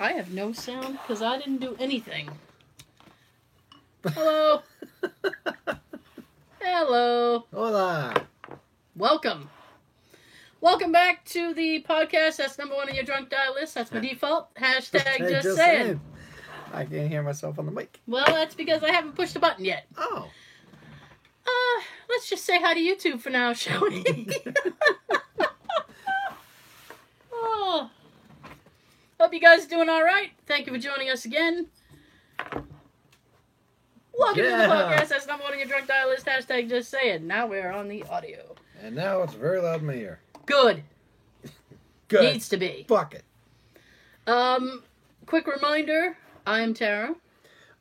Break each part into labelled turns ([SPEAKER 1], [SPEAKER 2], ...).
[SPEAKER 1] I have no sound because I didn't do anything. Hello. Hello.
[SPEAKER 2] Hola.
[SPEAKER 1] Welcome. Welcome back to the podcast. That's number one on your drunk dial list. That's my default. Hashtag just saying.
[SPEAKER 2] I can't hear myself on the mic.
[SPEAKER 1] Well, that's because I haven't pushed the button yet.
[SPEAKER 2] Oh.
[SPEAKER 1] Let's just say hi to YouTube for now, shall we? Oh. Hope you guys are doing all right. Thank you for joining us again. Welcome to the podcast. That's number one on your drunk dial list. Hashtag just saying. Now we're on the audio.
[SPEAKER 2] And now it's very loud in my ear.
[SPEAKER 1] Good.
[SPEAKER 2] Good.
[SPEAKER 1] Needs to be.
[SPEAKER 2] Fuck it.
[SPEAKER 1] Quick reminder. I am Tara.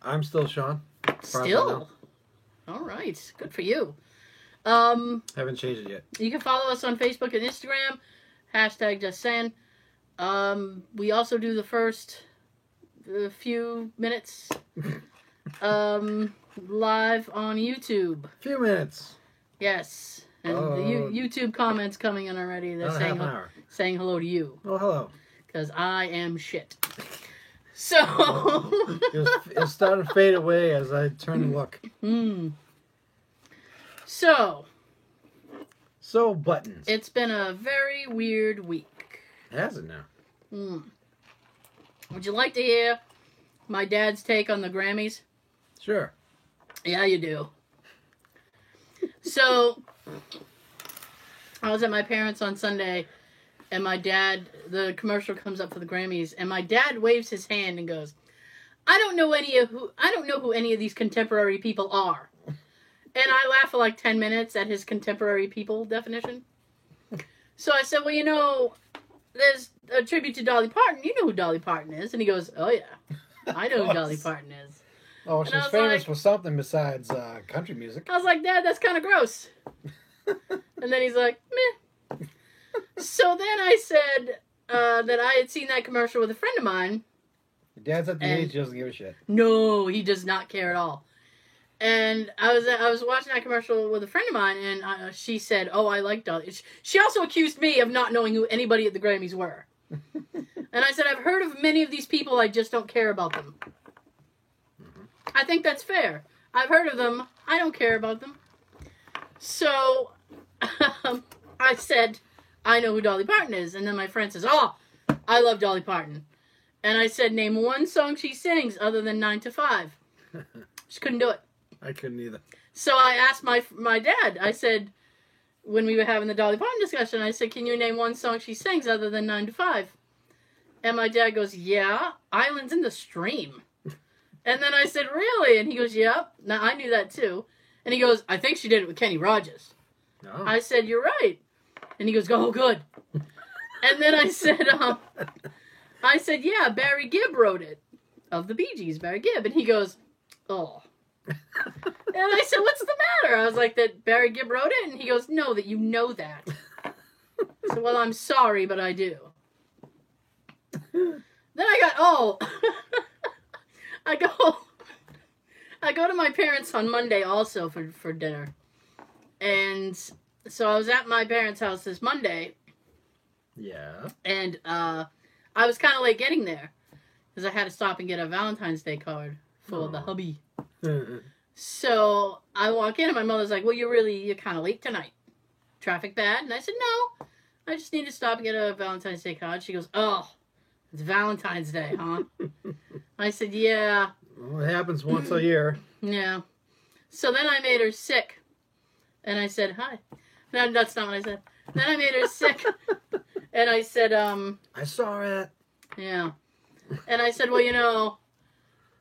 [SPEAKER 2] I'm still Sean.
[SPEAKER 1] Still? All right. Good for you.
[SPEAKER 2] Haven't changed it yet.
[SPEAKER 1] You can follow us on Facebook and Instagram. Hashtag just saying. We also do the first few minutes live on YouTube.
[SPEAKER 2] Few minutes.
[SPEAKER 1] Yes. And the YouTube comments coming in already. They're saying hello to you.
[SPEAKER 2] Oh, hello.
[SPEAKER 1] Because I am shit. So.
[SPEAKER 2] It'll start to fade away as I turn to look. So, buttons.
[SPEAKER 1] It's been a very weird week.
[SPEAKER 2] Has it now?
[SPEAKER 1] Would you like to hear my dad's take on the Grammys?
[SPEAKER 2] Sure.
[SPEAKER 1] Yeah, you do. So, I was at my parents' on Sunday, and my dad, the commercial comes up for the Grammys, and my dad waves his hand and goes, I don't know who any of these contemporary people are. And I laughed for like 10 minutes at his contemporary people definition. So I said, well, there's a tribute to Dolly Parton. You know who Dolly Parton is. And he goes, oh yeah, I know who Dolly Parton is.
[SPEAKER 2] Oh, she's famous for something besides country music.
[SPEAKER 1] I was like, Dad, that's kind of gross. And then he's like, meh. So then I said that I had seen that commercial with a friend of mine.
[SPEAKER 2] Your dad's at the age he doesn't give a shit.
[SPEAKER 1] No, he does not care at all. And I was watching that commercial with a friend of mine, and she said, oh, I like Dolly. She also accused me of not knowing who anybody at the Grammys were. And I said, I've heard of many of these people, I just don't care about them. I think that's fair. I've heard of them, I don't care about them. So, I said, I know who Dolly Parton is. And then my friend says, oh, I love Dolly Parton. And I said, name one song she sings other than 9 to 5. She couldn't do it.
[SPEAKER 2] I couldn't either.
[SPEAKER 1] So I asked my dad, I said, when we were having the Dolly Parton discussion, I said, can you name one song she sings other than 9 to 5? And my dad goes, yeah, Islands in the Stream. And then I said, really? And he goes, yep. Now, I knew that too. And he goes, I think she did it with Kenny Rogers.
[SPEAKER 2] Oh.
[SPEAKER 1] I said, you're right. And he goes, oh, good. And then I said, yeah, Barry Gibb wrote it. Of the Bee Gees, Barry Gibb. And he goes, oh. And I said, what's the matter? I was like, that Barry Gibb wrote it? And he goes, no, that you know that. I said, well, I'm sorry, but I do. Then I got, I go to my parents on Monday also for dinner. And so I was at my parents' house this Monday.
[SPEAKER 2] Yeah.
[SPEAKER 1] And I was kind of late getting there. Because I had to stop and get a Valentine's Day card for the hubby. So I walk in and my mother's like, well, you're kind of late tonight. Traffic bad? And I said, no. I just need to stop and get a Valentine's Day card. She goes, oh, it's Valentine's Day, huh? I said, yeah.
[SPEAKER 2] Well, it happens once a year.
[SPEAKER 1] Yeah. So then I made her sick. And I said, hi. No, that's not what I said. Then I made her sick. And I said,
[SPEAKER 2] I saw it.
[SPEAKER 1] Yeah. And I said, well,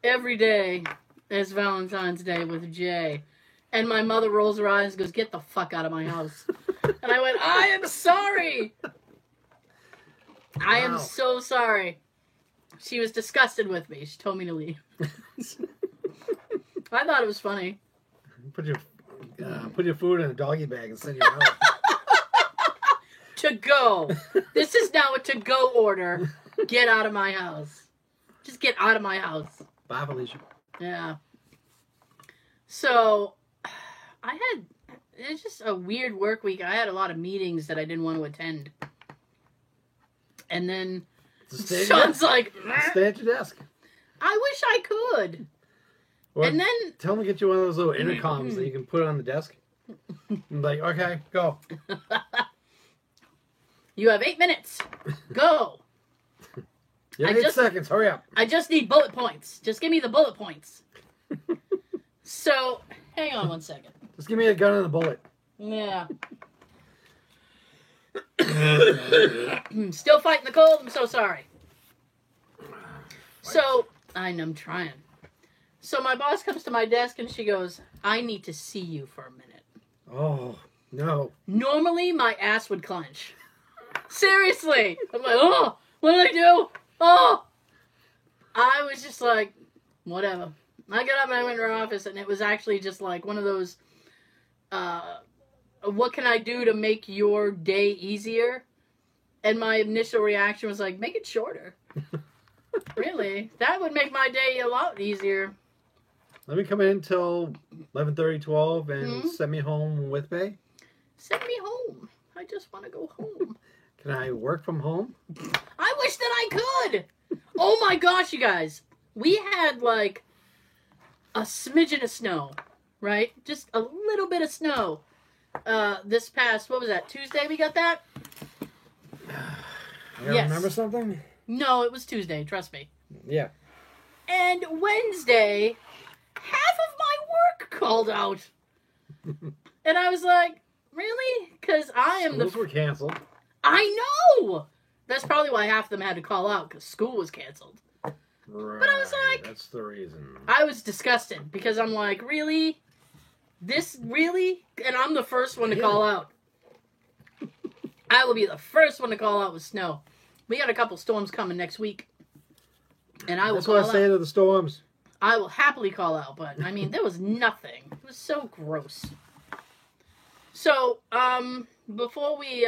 [SPEAKER 1] every day is Valentine's Day with Jay. And my mother rolls her eyes and goes, get the fuck out of my house. And I went, I am sorry. I am so sorry. She was disgusted with me. She told me to leave. I thought it was funny.
[SPEAKER 2] Put your food in a doggy bag and send you out.
[SPEAKER 1] To go. This is now a to-go order. Get out of my house. Just get out of my house.
[SPEAKER 2] Bye, Felicia.
[SPEAKER 1] Yeah. So, it's just a weird work week. I had a lot of meetings that I didn't want to attend. And then
[SPEAKER 2] Just stay at your
[SPEAKER 1] Sean's
[SPEAKER 2] desk.
[SPEAKER 1] like,
[SPEAKER 2] Stay at your desk.
[SPEAKER 1] I wish I could.
[SPEAKER 2] Or
[SPEAKER 1] And then
[SPEAKER 2] tell them to get you one of those little intercoms that you can put on the desk. I'm like, okay, go.
[SPEAKER 1] you have 8 minutes. Go.
[SPEAKER 2] You have
[SPEAKER 1] I
[SPEAKER 2] 8
[SPEAKER 1] just-
[SPEAKER 2] seconds. Hurry up.
[SPEAKER 1] I just need bullet points. Just give me the bullet points. So, hang on one second.
[SPEAKER 2] Just give me a gun and a bullet.
[SPEAKER 1] Yeah. Still fighting the cold. I'm so sorry. So, I'm trying. So my boss comes to my desk and she goes, I need to see you for a minute.
[SPEAKER 2] Oh, no.
[SPEAKER 1] Normally, my ass would clench. Seriously. I'm like, oh, what did I do? Oh. I was just like, whatever. I got up and I went to her office and it was actually just like one of those, what can I do to make your day easier? And my initial reaction was like, make it shorter. Really? That would make my day a lot easier.
[SPEAKER 2] Let me come in until 11:30, 12 and
[SPEAKER 1] Mhm.
[SPEAKER 2] send me home with pay.
[SPEAKER 1] Send me home. I just want to go home.
[SPEAKER 2] Can I work from home?
[SPEAKER 1] I wish that I could. Oh my gosh, you guys. We had like a smidgen of snow, right? Just a little bit of snow. This past, what was that, Tuesday we got that?
[SPEAKER 2] You
[SPEAKER 1] Yes.
[SPEAKER 2] remember something?
[SPEAKER 1] No, it was Tuesday, trust me.
[SPEAKER 2] Yeah.
[SPEAKER 1] And Wednesday, half of my work called out. And I was like, really? Because I am
[SPEAKER 2] Schools were canceled.
[SPEAKER 1] I know! That's probably why half of them had to call out, because school was canceled.
[SPEAKER 2] Right.
[SPEAKER 1] But I was like-
[SPEAKER 2] That's the reason.
[SPEAKER 1] I was disgusted, because I'm like, really? This, really? And I'm the first one to
[SPEAKER 2] Yeah.
[SPEAKER 1] call out. I will be the first one to call out with snow. We got a couple storms coming next week. And I will
[SPEAKER 2] That's
[SPEAKER 1] call
[SPEAKER 2] what I say
[SPEAKER 1] out.
[SPEAKER 2] to the storms.
[SPEAKER 1] I will happily call out, but I mean, there was nothing. It was so gross. So, before we,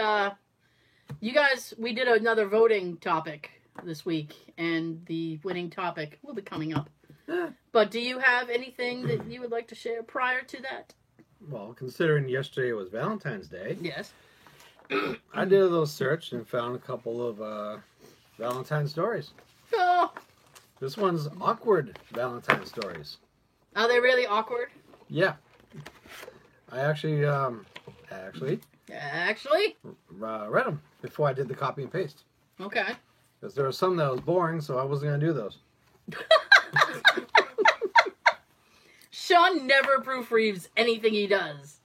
[SPEAKER 1] you guys, we did another voting topic this week, and the winning topic will be coming up.
[SPEAKER 2] Eh,
[SPEAKER 1] But do you have anything that you would like to share prior to that?
[SPEAKER 2] well, considering yesterday was Valentine's Day,
[SPEAKER 1] Yes.
[SPEAKER 2] I did a little search and found a couple of Valentine stories.
[SPEAKER 1] Oh,
[SPEAKER 2] This one's awkward Valentine stories.
[SPEAKER 1] are they really awkward?
[SPEAKER 2] Yeah. I actually
[SPEAKER 1] Actually?
[SPEAKER 2] read them before I did the copy and paste.
[SPEAKER 1] Okay.
[SPEAKER 2] Because there were some that was boring, so I wasn't going to do those.
[SPEAKER 1] Sean never proofreads anything he does.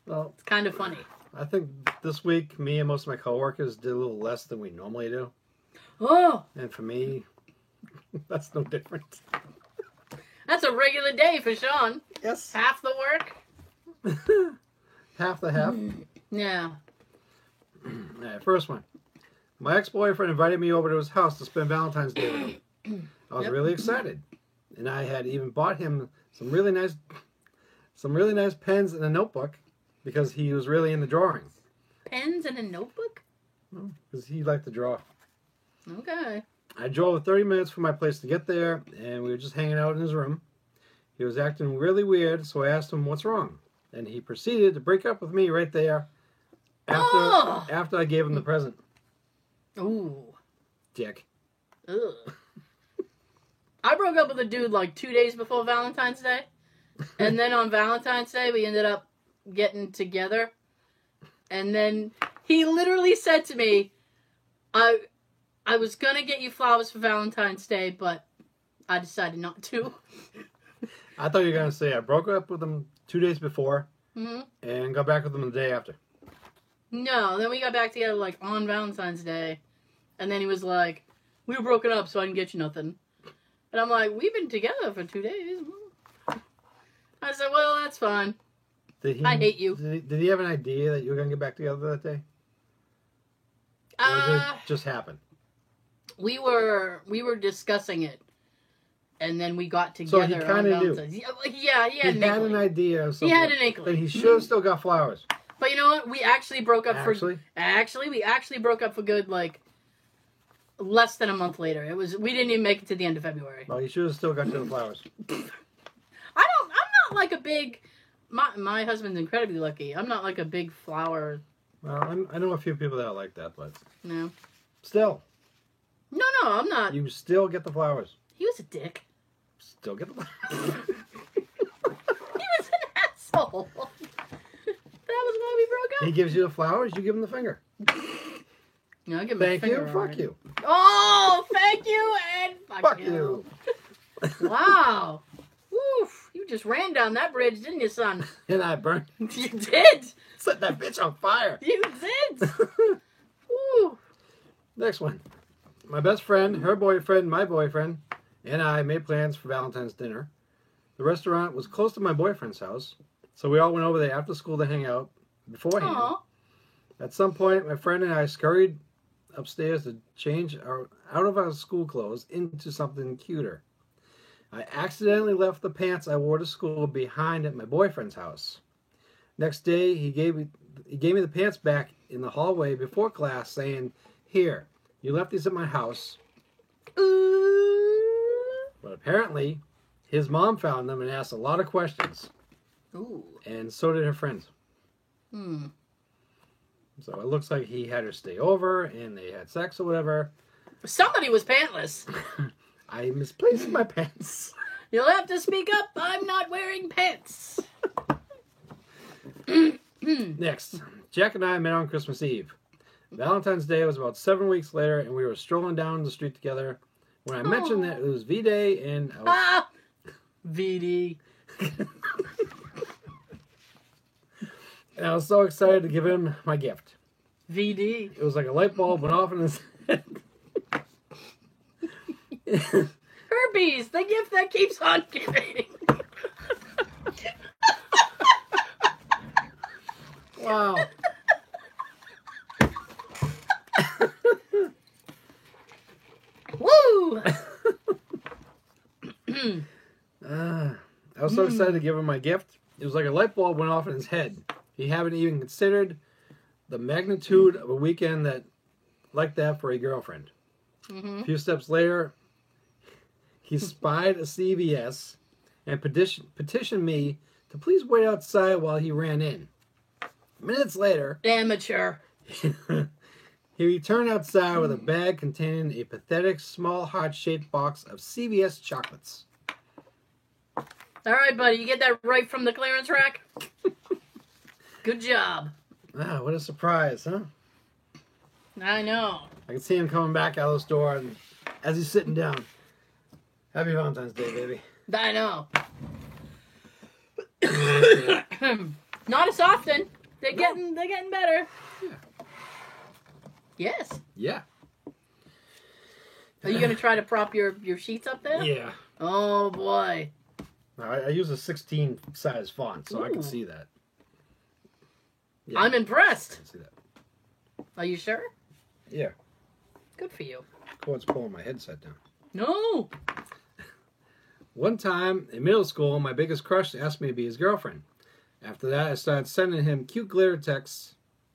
[SPEAKER 2] Well,
[SPEAKER 1] It's kind of funny.
[SPEAKER 2] I think this week, me and most of my coworkers did a little less than we normally do.
[SPEAKER 1] Oh,
[SPEAKER 2] And for me, that's no different.
[SPEAKER 1] that's a regular day for Sean.
[SPEAKER 2] Yes.
[SPEAKER 1] Half the work.
[SPEAKER 2] Half the half.
[SPEAKER 1] Yeah.
[SPEAKER 2] Alright, first one. My ex-boyfriend invited me over to his house to spend Valentine's Day with him. I was
[SPEAKER 1] Yep.
[SPEAKER 2] really excited. And I had even bought him some really nice pens and a notebook because he was really into drawing.
[SPEAKER 1] Pens and a notebook?
[SPEAKER 2] Because he liked to draw.
[SPEAKER 1] Okay.
[SPEAKER 2] I drove 30 minutes from my place to get there, and we were just hanging out in his room. He was acting really weird, so I asked him what's wrong. And he proceeded to break up with me right there
[SPEAKER 1] Oh!
[SPEAKER 2] after I gave him the present.
[SPEAKER 1] Ooh.
[SPEAKER 2] Dick.
[SPEAKER 1] Ugh. I broke up with a dude like 2 days before Valentine's Day. And then on Valentine's Day, we ended up getting together. And then he literally said to me, I was going to get you flowers for Valentine's Day, but I decided not to.
[SPEAKER 2] I thought you were going to say I broke up with him 2 days before
[SPEAKER 1] Hmm.
[SPEAKER 2] and got back with him the day after.
[SPEAKER 1] No, then we got back together like on Valentine's Day. And then he was like, we were broken up, so I didn't get you nothing. And I'm like, we've been together for 2 days. I said, well, that's fine.
[SPEAKER 2] Did he,
[SPEAKER 1] I hate you.
[SPEAKER 2] Did he have an idea that you were going to get back together that day? Or did it just happen?
[SPEAKER 1] We were discussing it, and then we got
[SPEAKER 2] So he
[SPEAKER 1] together on
[SPEAKER 2] kinda knew.
[SPEAKER 1] Valentine's. Yeah, he had
[SPEAKER 2] He
[SPEAKER 1] an
[SPEAKER 2] had an
[SPEAKER 1] inkling.
[SPEAKER 2] idea of
[SPEAKER 1] He
[SPEAKER 2] something.
[SPEAKER 1] had an
[SPEAKER 2] Then
[SPEAKER 1] inkling.
[SPEAKER 2] he should have still got flowers.
[SPEAKER 1] But you know what? We actually broke up
[SPEAKER 2] Actually?
[SPEAKER 1] we actually broke up for good like less than a month later. We didn't even make it to the end of February.
[SPEAKER 2] Well, he should have still got you the flowers.
[SPEAKER 1] I'm not like a big. My husband's incredibly lucky. I'm not like a big flower.
[SPEAKER 2] Well, I know a few people that are like that, but
[SPEAKER 1] No.
[SPEAKER 2] still.
[SPEAKER 1] No, I'm not.
[SPEAKER 2] You still get the flowers.
[SPEAKER 1] He was a dick.
[SPEAKER 2] Still get the flowers.
[SPEAKER 1] He was an asshole. That was why we broke up.
[SPEAKER 2] He gives you the flowers, you give him the finger.
[SPEAKER 1] No, I give him a
[SPEAKER 2] Thank
[SPEAKER 1] finger
[SPEAKER 2] you, fuck
[SPEAKER 1] already.
[SPEAKER 2] you.
[SPEAKER 1] Oh, thank you and
[SPEAKER 2] Fuck you.
[SPEAKER 1] Wow. Woof. You just ran down that bridge, didn't you, son?
[SPEAKER 2] And I burned.
[SPEAKER 1] You did.
[SPEAKER 2] Set that bitch on fire.
[SPEAKER 1] You did. Woo.
[SPEAKER 2] Next one. My best friend, her boyfriend, my boyfriend, and I made plans for Valentine's dinner. The restaurant was close to my boyfriend's house, so we all went over there after school to hang out beforehand.
[SPEAKER 1] Aw.
[SPEAKER 2] At some point, my friend and I scurried upstairs to change out of our school clothes into something cuter. I accidentally left the pants I wore to school behind at my boyfriend's house. Next day, he gave me the pants back in the hallway before class, saying, "Here, you left these at my house." But apparently, his mom found them and asked a lot of questions.
[SPEAKER 1] Ooh.
[SPEAKER 2] And so did her friends.
[SPEAKER 1] Hmm.
[SPEAKER 2] So it looks like he had her stay over and they had sex or whatever.
[SPEAKER 1] Somebody was pantless.
[SPEAKER 2] I misplaced my pants.
[SPEAKER 1] You'll have to speak up. I'm not wearing pants.
[SPEAKER 2] Next, Jack and I met on Christmas Eve. Valentine's Day was about 7 weeks later, and we were strolling down the street together when I mentioned that it was V-Day, and I was...
[SPEAKER 1] Ah! VD.
[SPEAKER 2] And I was so excited to give him my gift.
[SPEAKER 1] VD.
[SPEAKER 2] It was like a light bulb went off in his head.
[SPEAKER 1] Herpes, the gift that keeps on giving.
[SPEAKER 2] Wow.
[SPEAKER 1] Woo!
[SPEAKER 2] I was so excited to give him my gift. It was like a light bulb went off in his head. He hadn't even considered the magnitude of a weekend like that for a girlfriend.
[SPEAKER 1] Mm-hmm.
[SPEAKER 2] A few steps later, he spied a CVS and petitioned me to please wait outside while he ran in. Minutes later,
[SPEAKER 1] Amateur.
[SPEAKER 2] he returned outside with a bag containing a pathetic small heart-shaped box of CVS chocolates.
[SPEAKER 1] All right, buddy, you get that right from the clearance rack? Good job.
[SPEAKER 2] Ah, what a surprise, huh?
[SPEAKER 1] I know.
[SPEAKER 2] I can see him coming back out of the store and as he's sitting down. Happy Valentine's Day, baby.
[SPEAKER 1] I know. Not as often. They're getting better.
[SPEAKER 2] Yeah.
[SPEAKER 1] Yes.
[SPEAKER 2] Yeah.
[SPEAKER 1] Are you gonna try to prop your sheets up there?
[SPEAKER 2] Yeah.
[SPEAKER 1] Oh boy.
[SPEAKER 2] I use a 16 size font, so I can
[SPEAKER 1] Ooh.
[SPEAKER 2] see that. Yeah,
[SPEAKER 1] I'm
[SPEAKER 2] I
[SPEAKER 1] impressed.
[SPEAKER 2] can see that.
[SPEAKER 1] Are you sure?
[SPEAKER 2] Yeah.
[SPEAKER 1] Good for you.
[SPEAKER 2] Cord's pulling my headset down.
[SPEAKER 1] No.
[SPEAKER 2] One time in middle school, my biggest crush asked me to be his girlfriend. After that, I started sending him cute glitter texts.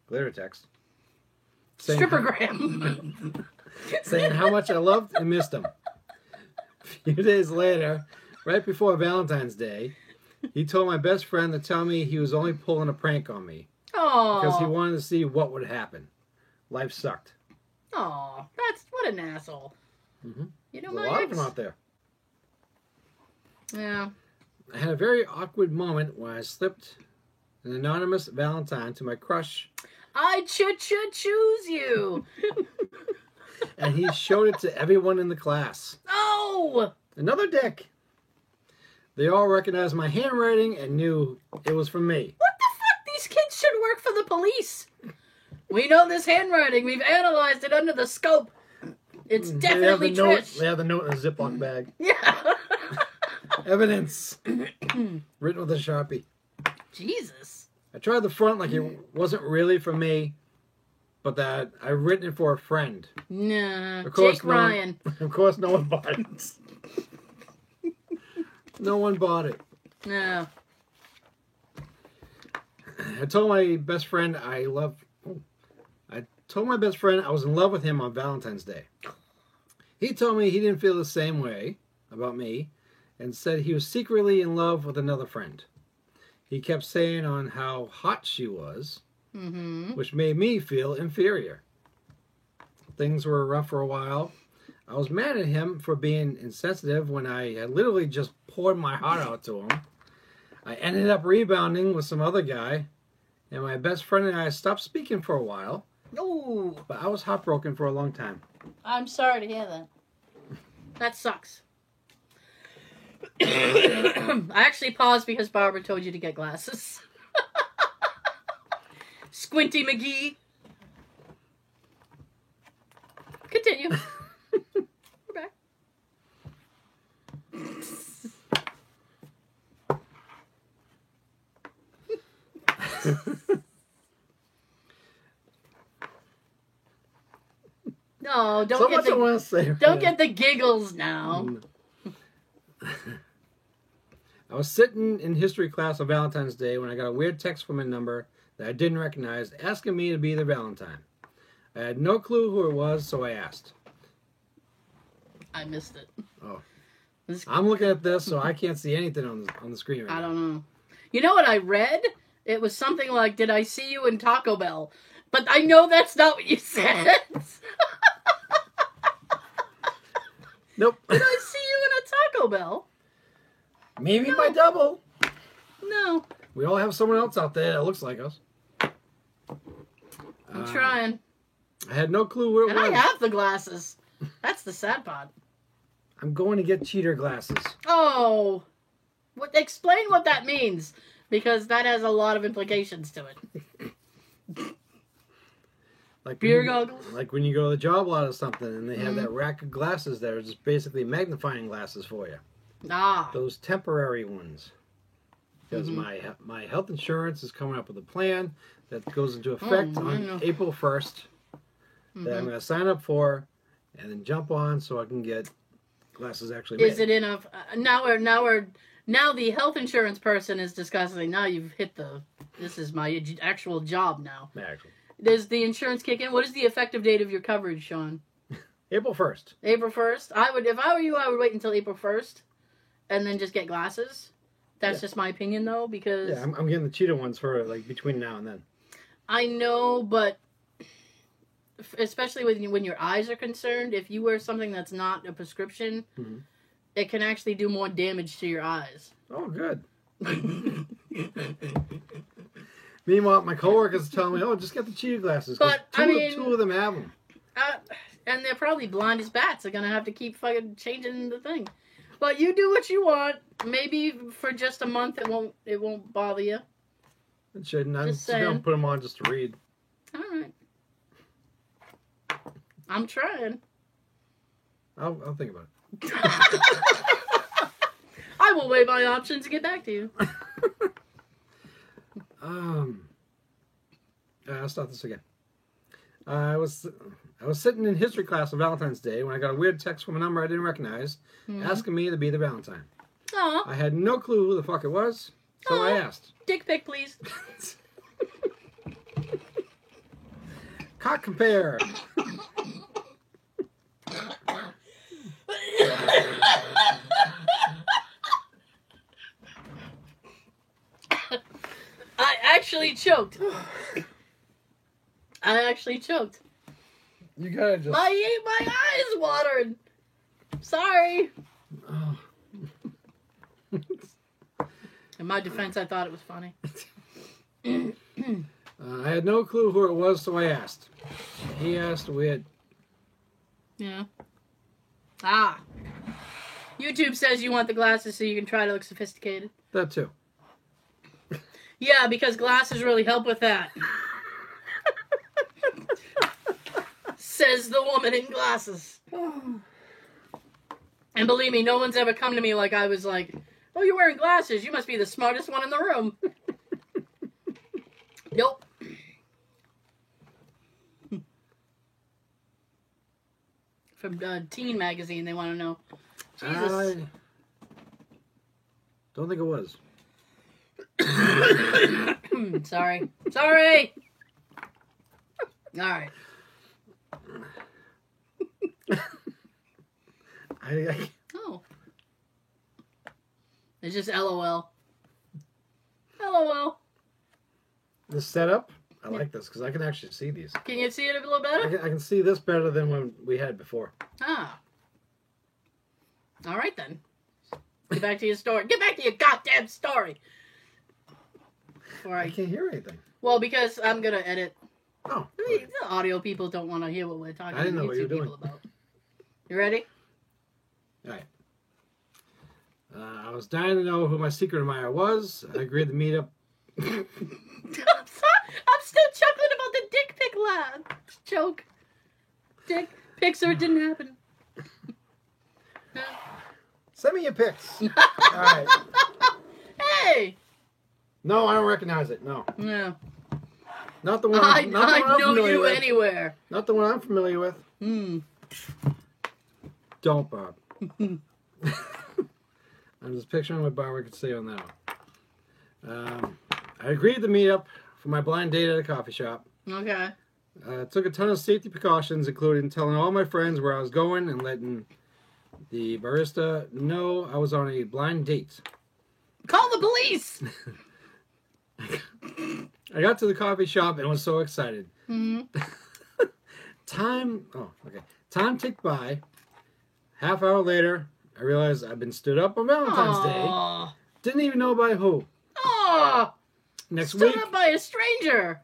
[SPEAKER 2] Saying
[SPEAKER 1] Strippergram.
[SPEAKER 2] saying how much I loved and missed him. A few days later, right before Valentine's Day, he told my best friend to tell me he was only pulling a prank on me
[SPEAKER 1] Oh.
[SPEAKER 2] because he wanted to see what would happen. Life sucked.
[SPEAKER 1] Oh, that's what an asshole.
[SPEAKER 2] Mm-hmm.
[SPEAKER 1] You know
[SPEAKER 2] There's a
[SPEAKER 1] my
[SPEAKER 2] lot
[SPEAKER 1] ex.
[SPEAKER 2] of them out there.
[SPEAKER 1] Yeah.
[SPEAKER 2] I had a very awkward moment when I slipped an anonymous Valentine to my crush,
[SPEAKER 1] I choose you.
[SPEAKER 2] and he showed it to everyone in the class.
[SPEAKER 1] Oh.
[SPEAKER 2] Another dick. They all recognized my handwriting and knew it was from me.
[SPEAKER 1] What the fuck? These kids should work for the police. We know this handwriting. We've analyzed it under the scope. It's definitely
[SPEAKER 2] they have the note.
[SPEAKER 1] Trish.
[SPEAKER 2] They have the note in a Ziploc bag.
[SPEAKER 1] Yeah.
[SPEAKER 2] Evidence. Written with a Sharpie.
[SPEAKER 1] Jesus.
[SPEAKER 2] I tried the front like it wasn't really for me, but that I written it for a friend.
[SPEAKER 1] Nah.
[SPEAKER 2] Of course
[SPEAKER 1] Jake
[SPEAKER 2] no one-
[SPEAKER 1] Ryan.
[SPEAKER 2] Of course, no one bought it. No one bought it.
[SPEAKER 1] No.
[SPEAKER 2] I told my best friend I told my best friend I was in love with him on Valentine's Day. He told me he didn't feel the same way about me and said he was secretly in love with another friend. He kept saying on how hot she was,
[SPEAKER 1] Mm-hmm.
[SPEAKER 2] which made me feel inferior. Things were rough for a while. I was mad at him for being insensitive when I had literally just poured my heart out to him. I ended up rebounding with some other guy, and my best friend and I stopped speaking for a while.
[SPEAKER 1] Ooh,
[SPEAKER 2] But I was heartbroken for a long time.
[SPEAKER 1] I'm sorry to hear that. That sucks. I actually paused because Barbara told you to get glasses. Squinty McGee. Continue. We're back. No, don't
[SPEAKER 2] So
[SPEAKER 1] get
[SPEAKER 2] much I want to say.
[SPEAKER 1] don't get the giggles now.
[SPEAKER 2] I was sitting in history class on Valentine's Day when I got a weird text from a number that I didn't recognize asking me to be their Valentine. I had no clue who it was, so I asked.
[SPEAKER 1] I missed it.
[SPEAKER 2] Oh.
[SPEAKER 1] This-
[SPEAKER 2] I'm looking at this, so I can't see anything on the screen right
[SPEAKER 1] I
[SPEAKER 2] now.
[SPEAKER 1] don't know. You know what I read? It was something like, "Did I see you in Taco Bell?" But I know that's not what you said.
[SPEAKER 2] Nope.
[SPEAKER 1] Did I see you in a Taco Bell?
[SPEAKER 2] Maybe
[SPEAKER 1] No.
[SPEAKER 2] my double.
[SPEAKER 1] No.
[SPEAKER 2] We all have someone else out there that looks like us.
[SPEAKER 1] I'm trying.
[SPEAKER 2] I had no clue where it
[SPEAKER 1] And
[SPEAKER 2] was.
[SPEAKER 1] I have the glasses. That's the sad part.
[SPEAKER 2] I'm going to get cheater glasses.
[SPEAKER 1] Oh. Explain what that means. Because that has a lot of implications to it.
[SPEAKER 2] Like
[SPEAKER 1] Beer
[SPEAKER 2] when you-
[SPEAKER 1] goggles?
[SPEAKER 2] Like when you go to the job lot or something and they have
[SPEAKER 1] Mhm.
[SPEAKER 2] that rack of glasses that are just basically magnifying glasses for you.
[SPEAKER 1] Ah.
[SPEAKER 2] Those temporary ones. Because
[SPEAKER 1] Mhm.
[SPEAKER 2] my health insurance is coming up with a plan that goes into effect
[SPEAKER 1] I
[SPEAKER 2] on
[SPEAKER 1] know.
[SPEAKER 2] April 1st that I'm
[SPEAKER 1] Mhm.
[SPEAKER 2] going to sign up for and then jump on so I can get glasses actually made.
[SPEAKER 1] Is it in a... Now the health insurance person is discussing, now you've hit the... This is my actual job now.
[SPEAKER 2] Actually.
[SPEAKER 1] Does the insurance kick in? What is the effective date of your coverage, Sean?
[SPEAKER 2] April 1st.
[SPEAKER 1] April 1st? If I were you, I would wait until April 1st and then just get glasses. That's
[SPEAKER 2] Yeah.
[SPEAKER 1] just my opinion, though, because
[SPEAKER 2] Yeah, I'm getting the cheetah ones for like between now and then.
[SPEAKER 1] I know, but especially when your eyes are concerned, if you wear something that's not a prescription,
[SPEAKER 2] Mhm.
[SPEAKER 1] it can actually do more damage to your eyes.
[SPEAKER 2] Oh, good. Meanwhile, my coworkers tell me, "Oh, just get the cheetah glasses." 'Cause
[SPEAKER 1] But, I mean-
[SPEAKER 2] two of them have them.
[SPEAKER 1] And they're probably blind as bats. They're gonna have to keep fucking changing the thing. But you do what you want. Maybe for just a month, it won't bother you.
[SPEAKER 2] It shouldn't. I'm
[SPEAKER 1] Just
[SPEAKER 2] just gonna
[SPEAKER 1] saying.
[SPEAKER 2] put them on just to read.
[SPEAKER 1] All right. I'm trying.
[SPEAKER 2] I'll think about it.
[SPEAKER 1] I will weigh my options and get back to you.
[SPEAKER 2] I'll start this again. I was sitting in history class on Valentine's Day when I got a weird text from a number I didn't recognize asking me to be the Valentine.
[SPEAKER 1] Aw,
[SPEAKER 2] I had no clue who the fuck it was, so I
[SPEAKER 1] Aw.
[SPEAKER 2] asked.
[SPEAKER 1] dick pic, please.
[SPEAKER 2] Cock compare.
[SPEAKER 1] I actually choked.
[SPEAKER 2] You gotta just.
[SPEAKER 1] My eyes watered. Sorry.
[SPEAKER 2] Oh.
[SPEAKER 1] In my defense, I thought it was funny.
[SPEAKER 2] I had no clue who it was, so I asked. He asked, we had.
[SPEAKER 1] Yeah. Ah. YouTube says you want the glasses so you can try to look sophisticated.
[SPEAKER 2] That too.
[SPEAKER 1] Yeah, because glasses really help with that. Says the woman in glasses. And believe me, no one's ever come to me like I was like, "Oh, you're wearing glasses. You must be the smartest one in the room." Nope. From Teen Magazine, they want to know. Jesus.
[SPEAKER 2] I don't think it was.
[SPEAKER 1] Sorry. Sorry. All right.
[SPEAKER 2] I
[SPEAKER 1] Oh. It's just LOL. LOL.
[SPEAKER 2] the setup. I like this because I can actually see these.
[SPEAKER 1] Can you see it a little better?
[SPEAKER 2] I can see this better than when we had before.
[SPEAKER 1] Ah. All right, then. Get back to your story. Get back to your goddamn story.
[SPEAKER 2] I can't hear anything.
[SPEAKER 1] Well, because I'm going to edit.
[SPEAKER 2] Oh.
[SPEAKER 1] The audio people don't want to hear what we're talking
[SPEAKER 2] I didn't know
[SPEAKER 1] to
[SPEAKER 2] what you were
[SPEAKER 1] YouTube
[SPEAKER 2] doing.
[SPEAKER 1] people about. You ready?
[SPEAKER 2] All right. I was dying to know who my secret admirer was. I agreed to meet up.
[SPEAKER 1] I'm still chuckling about the dick pic joke. Dick pics or it didn't happen.
[SPEAKER 2] Send me your pics. All right.
[SPEAKER 1] Hey!
[SPEAKER 2] No, I don't recognize it. No.
[SPEAKER 1] No.
[SPEAKER 2] Not the one.
[SPEAKER 1] I
[SPEAKER 2] not the one I'm
[SPEAKER 1] know
[SPEAKER 2] familiar
[SPEAKER 1] you
[SPEAKER 2] with.
[SPEAKER 1] anywhere.
[SPEAKER 2] Not the one I'm familiar with.
[SPEAKER 1] Hmm.
[SPEAKER 2] Don't, Bob. I'm just picturing what Barbara could say on that one. I agreed to meet up for my blind date at a coffee shop.
[SPEAKER 1] Okay.
[SPEAKER 2] Took a ton of safety precautions, including telling all my friends where I was going and letting the barista know I was on a blind date.
[SPEAKER 1] Call the police!
[SPEAKER 2] I got to the coffee shop and was so excited.
[SPEAKER 1] Mm-hmm.
[SPEAKER 2] Time ticked by. Half hour later, I realized I'd been stood up on Valentine's Day. Didn't even know by who.
[SPEAKER 1] Oh, stood up by a stranger.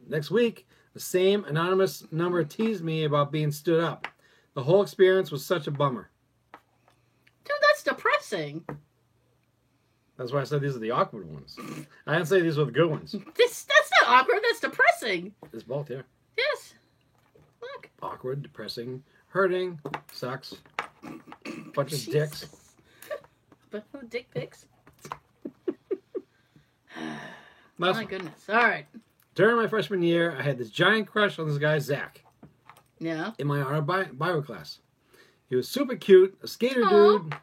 [SPEAKER 2] Next week, the same anonymous number teased me about being stood up. The whole experience was such a bummer.
[SPEAKER 1] Dude, that's depressing.
[SPEAKER 2] That's why I said these are the awkward ones. I didn't say these were the good ones.
[SPEAKER 1] That's not awkward. That's depressing.
[SPEAKER 2] It's both, yeah.
[SPEAKER 1] Yes. Look.
[SPEAKER 2] Awkward, depressing, hurting, sucks. Bunch of dicks.
[SPEAKER 1] But no dick pics.
[SPEAKER 2] My
[SPEAKER 1] goodness. All right.
[SPEAKER 2] During my freshman year, I had this giant crush on this guy, Zach.
[SPEAKER 1] Yeah.
[SPEAKER 2] In my honor bio class. He was super cute, a skater dude.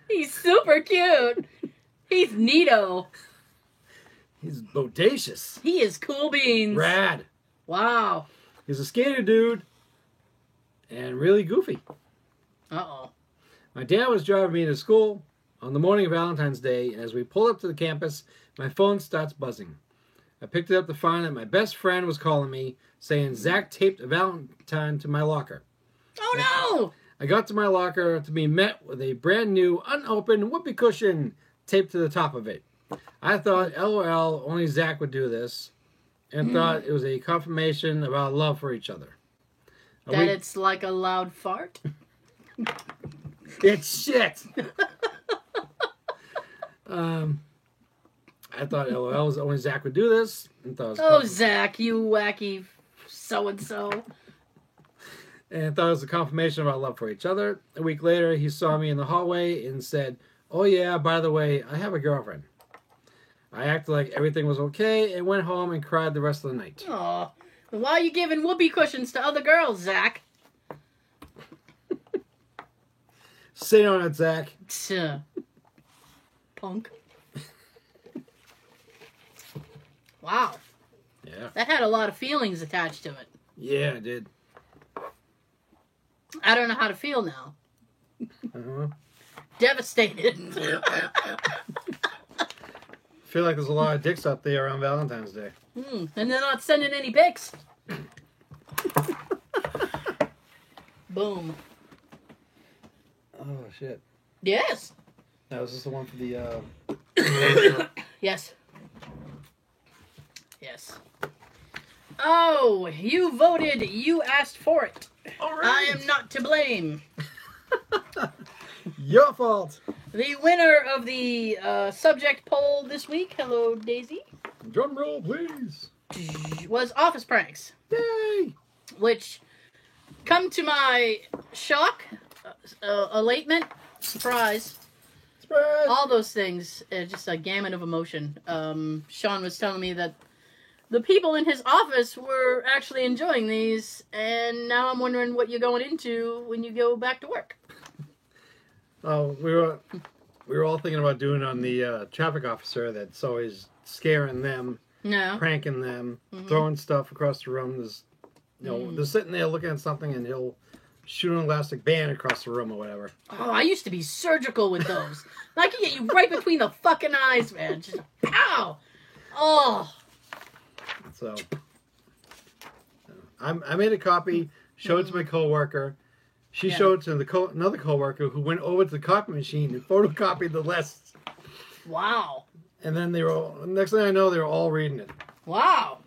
[SPEAKER 1] He's super cute. He's neato.
[SPEAKER 2] He's bodacious.
[SPEAKER 1] He is cool beans.
[SPEAKER 2] Rad.
[SPEAKER 1] Wow.
[SPEAKER 2] He's a skater dude and really goofy.
[SPEAKER 1] Uh-oh.
[SPEAKER 2] My dad was driving me to school on the morning of Valentine's Day, and as we pull up to the campus, my phone starts buzzing. I picked it up to find that my best friend was calling me, saying Zach taped a Valentine to my locker.
[SPEAKER 1] Oh, no!
[SPEAKER 2] I got to my locker to be met with a brand new, unopened whoopee cushion taped to the top of it. I thought, LOL, only Zach would do this, and thought it was a confirmation of our love for each other.
[SPEAKER 1] That it's like a loud fart?
[SPEAKER 2] It's shit! I thought, LOL, only Zach would do this. And thought it was
[SPEAKER 1] Zach, you wacky so-and-so.
[SPEAKER 2] And thought it was a confirmation of our love for each other. A week later, he saw me in the hallway and said, oh yeah, by the way, I have a girlfriend. I acted like everything was okay and went home and cried the rest of the night.
[SPEAKER 1] Aw. Why are you giving whoopee cushions to other girls, Zach?
[SPEAKER 2] Sit on it, Zach.
[SPEAKER 1] Punk. Wow.
[SPEAKER 2] Yeah.
[SPEAKER 1] That had a lot of feelings attached to it.
[SPEAKER 2] Yeah, it did.
[SPEAKER 1] I don't know how to feel now.
[SPEAKER 2] Uh-huh.
[SPEAKER 1] Devastated.
[SPEAKER 2] I feel like there's a lot of dicks out there on Valentine's Day.
[SPEAKER 1] And they're not sending any pics. Boom.
[SPEAKER 2] Oh, shit.
[SPEAKER 1] Yes.
[SPEAKER 2] That was just the one for the...
[SPEAKER 1] Yes. Yes. Oh, you voted. You asked for it.
[SPEAKER 2] All right.
[SPEAKER 1] I am not to blame.
[SPEAKER 2] Your fault.
[SPEAKER 1] The winner of the subject poll this week, hello Daisy,
[SPEAKER 2] Drum roll, please.
[SPEAKER 1] was Office Pranks.
[SPEAKER 2] Yay!
[SPEAKER 1] Which, come to my shock, elatement, surprise,
[SPEAKER 2] Spread.
[SPEAKER 1] all those things, just a gamut of emotion. Sean was telling me that the people in his office were actually enjoying these, and now I'm wondering what you're going into when you go back to work.
[SPEAKER 2] Oh, we were all thinking about doing on the traffic officer that's always scaring them,
[SPEAKER 1] No.
[SPEAKER 2] pranking them, throwing stuff across the room. There's, they're sitting there looking at something, and he'll shoot an elastic band across the room or whatever.
[SPEAKER 1] Oh, I used to be surgical with those. I could get you right between the fucking eyes, man. Just pow! Oh.
[SPEAKER 2] So I made a copy, showed it to my coworker. She
[SPEAKER 1] Yeah.
[SPEAKER 2] showed it to another coworker who went over to the copy machine and photocopied the lists.
[SPEAKER 1] Wow.
[SPEAKER 2] And then next thing I know, they were all reading it.
[SPEAKER 1] Wow.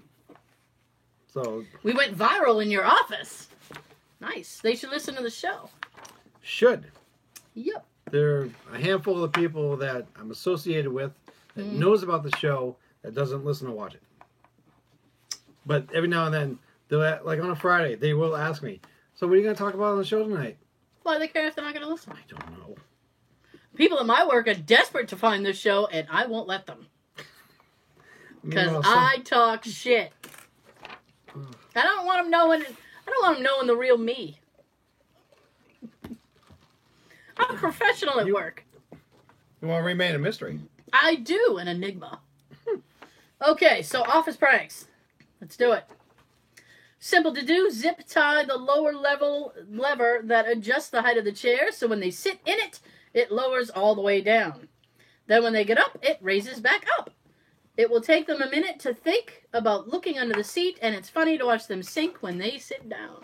[SPEAKER 2] So
[SPEAKER 1] We went viral in your office. Nice. They should listen to the show.
[SPEAKER 2] should.
[SPEAKER 1] Yep.
[SPEAKER 2] There are a handful of the people that I'm associated with that knows about the show that doesn't listen or watch it. But every now and then, they'll, like on a Friday, they will ask me, so what are you going to talk about on the show tonight?
[SPEAKER 1] Why do they care if they're not going to listen?
[SPEAKER 2] I don't know.
[SPEAKER 1] People at my work are desperate to find this show, and I won't let them. Because I talk shit. I don't want them knowing. I don't want them knowing the real me. I'm a professional at work.
[SPEAKER 2] You want to remain a mystery?
[SPEAKER 1] I do, an enigma. Okay, so office pranks. Let's do it. Simple to do. Zip tie the lower lever that adjusts the height of the chair, so when they sit in it, it lowers all the way down. Then when they get up, it raises back up. It will take them a minute to think about looking under the seat, and it's funny to watch them sink when they sit down.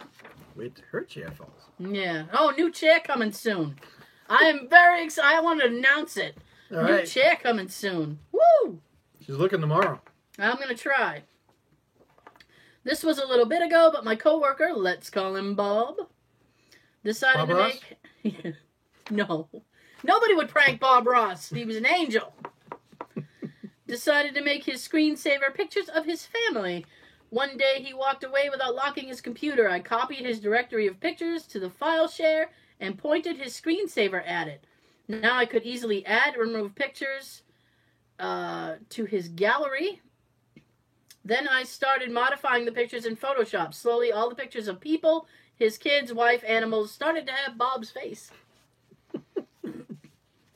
[SPEAKER 2] Wait till her chair falls.
[SPEAKER 1] Yeah. Oh, new chair coming soon. I am very excited. I want to announce it.
[SPEAKER 2] All
[SPEAKER 1] New
[SPEAKER 2] right.
[SPEAKER 1] chair coming soon. Woo!
[SPEAKER 2] She's looking tomorrow.
[SPEAKER 1] I'm going to try. This was a little bit ago, but my coworker, let's call him Bob, decided
[SPEAKER 2] Bob
[SPEAKER 1] to
[SPEAKER 2] Ross?
[SPEAKER 1] make... No. Nobody would prank Bob Ross. He was an angel. Decided to make his screensaver pictures of his family. One day he walked away without locking his computer. I copied his directory of pictures to the file share and pointed his screensaver at it. Now I could easily add or remove pictures to his gallery. Then I started modifying the pictures in Photoshop. Slowly, all the pictures of people, his kids, wife, animals, started to have Bob's face.